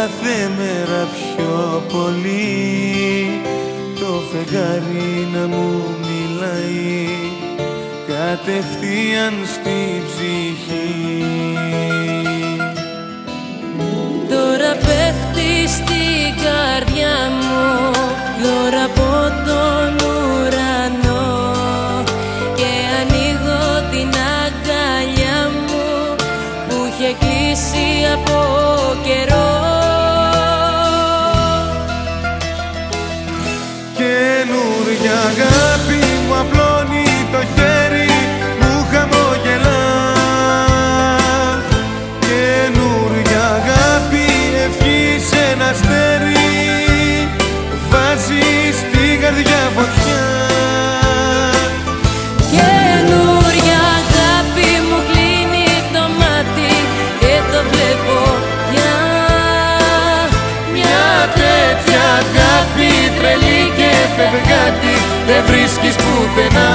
κάθε μέρα πιο πολύ το φεγγάρι να μου μιλάει κατευθείαν στη ψυχή. Τώρα πέφτει στην καρδιά μου δώρα από τον ουρανό και ανοίγω την αγκαλιά μου που είχε κλείσει από καιρό. Καινούρια αγάπη μου απλώνει το χέρι μου χαμογελά. Καινούρια αγάπη ευχή σε ένα αστέρι βάζει στη καρδιά φωτιά. Καινούρια αγάπη μου κλείνει το μάτι και το βλέπω πια. Μια τέτοια αγάπη τρελή και φευγάτη δεν βρίσκεις πουθενά.